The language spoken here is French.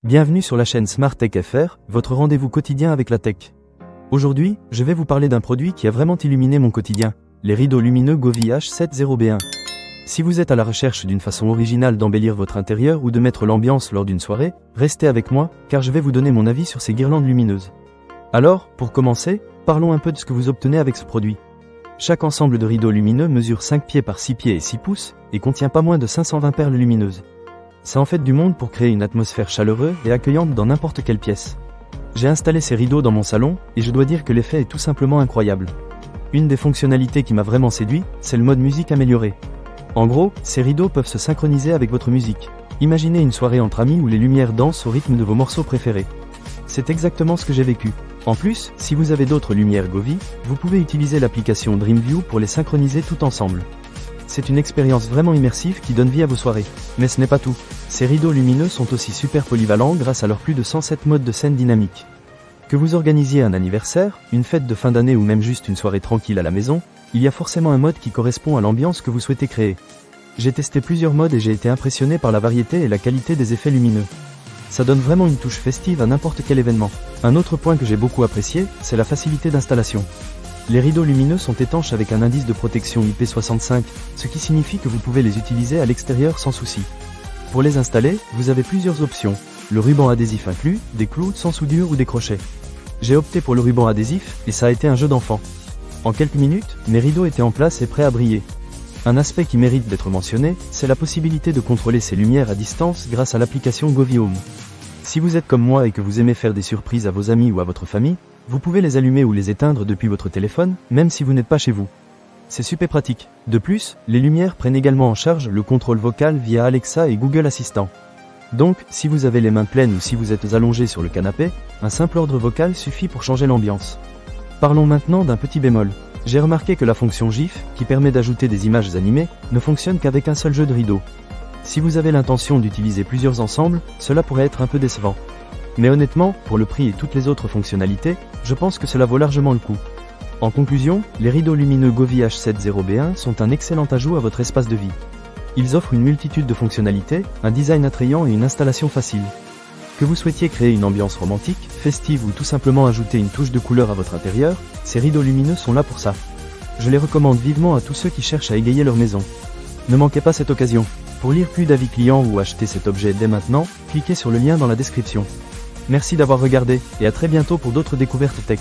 Bienvenue sur la chaîne Smart Tech FR, votre rendez-vous quotidien avec la tech. Aujourd'hui, je vais vous parler d'un produit qui a vraiment illuminé mon quotidien, les rideaux lumineux Govee H70B1. Si vous êtes à la recherche d'une façon originale d'embellir votre intérieur ou de mettre l'ambiance lors d'une soirée, restez avec moi, car je vais vous donner mon avis sur ces guirlandes lumineuses. Alors, pour commencer, parlons un peu de ce que vous obtenez avec ce produit. Chaque ensemble de rideaux lumineux mesure 5 pieds par 6 pieds et 6 pouces, et contient pas moins de 520 perles lumineuses. Ça en fait du monde pour créer une atmosphère chaleureuse et accueillante dans n'importe quelle pièce. J'ai installé ces rideaux dans mon salon, et je dois dire que l'effet est tout simplement incroyable. Une des fonctionnalités qui m'a vraiment séduit, c'est le mode musique amélioré. En gros, ces rideaux peuvent se synchroniser avec votre musique. Imaginez une soirée entre amis où les lumières dansent au rythme de vos morceaux préférés. C'est exactement ce que j'ai vécu. En plus, si vous avez d'autres lumières Govee, vous pouvez utiliser l'application DreamView pour les synchroniser tout ensemble. C'est une expérience vraiment immersive qui donne vie à vos soirées. Mais ce n'est pas tout. Ces rideaux lumineux sont aussi super polyvalents grâce à leurs plus de 107 modes de scène dynamique. Que vous organisiez un anniversaire, une fête de fin d'année ou même juste une soirée tranquille à la maison, il y a forcément un mode qui correspond à l'ambiance que vous souhaitez créer. J'ai testé plusieurs modes et j'ai été impressionné par la variété et la qualité des effets lumineux. Ça donne vraiment une touche festive à n'importe quel événement. Un autre point que j'ai beaucoup apprécié, c'est la facilité d'installation. Les rideaux lumineux sont étanches avec un indice de protection IP65, ce qui signifie que vous pouvez les utiliser à l'extérieur sans souci. Pour les installer, vous avez plusieurs options, le ruban adhésif inclus, des clous sans soudure ou des crochets. J'ai opté pour le ruban adhésif, et ça a été un jeu d'enfant. En quelques minutes, mes rideaux étaient en place et prêts à briller. Un aspect qui mérite d'être mentionné, c'est la possibilité de contrôler ces lumières à distance grâce à l'application Govee Home. Si vous êtes comme moi et que vous aimez faire des surprises à vos amis ou à votre famille, vous pouvez les allumer ou les éteindre depuis votre téléphone, même si vous n'êtes pas chez vous. C'est super pratique. De plus, les lumières prennent également en charge le contrôle vocal via Alexa et Google Assistant. Donc, si vous avez les mains pleines ou si vous êtes allongé sur le canapé, un simple ordre vocal suffit pour changer l'ambiance. Parlons maintenant d'un petit bémol. J'ai remarqué que la fonction GIF, qui permet d'ajouter des images animées, ne fonctionne qu'avec un seul jeu de rideaux. Si vous avez l'intention d'utiliser plusieurs ensembles, cela pourrait être un peu décevant. Mais honnêtement, pour le prix et toutes les autres fonctionnalités, je pense que cela vaut largement le coup. En conclusion, les rideaux lumineux Govee H70B1 sont un excellent ajout à votre espace de vie. Ils offrent une multitude de fonctionnalités, un design attrayant et une installation facile. Que vous souhaitiez créer une ambiance romantique, festive ou tout simplement ajouter une touche de couleur à votre intérieur, ces rideaux lumineux sont là pour ça. Je les recommande vivement à tous ceux qui cherchent à égayer leur maison. Ne manquez pas cette occasion. Pour lire plus d'avis clients ou acheter cet objet dès maintenant, cliquez sur le lien dans la description. Merci d'avoir regardé, et à très bientôt pour d'autres découvertes tech.